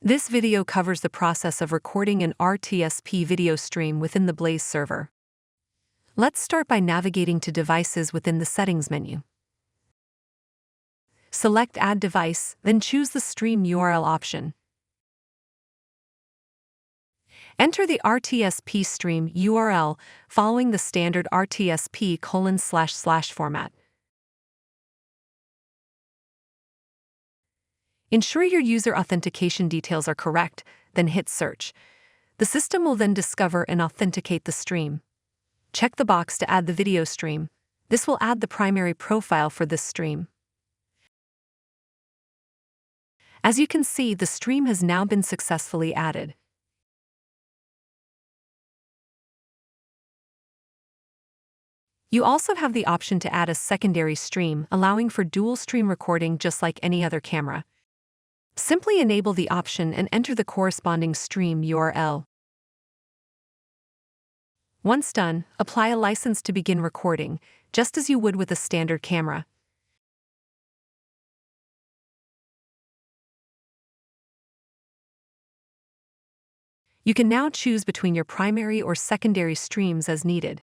This video covers the process of recording an RTSP video stream within the Blaze server. Let's start by navigating to Devices within the Settings menu. Select Add Device, then choose the Stream URL option. Enter the RTSP stream URL following the standard RTSP:// format. Ensure your user authentication details are correct, then hit Search. The system will then discover and authenticate the stream. Check the box to add the video stream. This will add the primary profile for this stream. As you can see, the stream has now been successfully added. You also have the option to add a secondary stream, allowing for dual stream recording just like any other camera. Simply enable the option and enter the corresponding stream URL. Once done, apply a license to begin recording, just as you would with a standard camera. You can now choose between your primary or secondary streams as needed.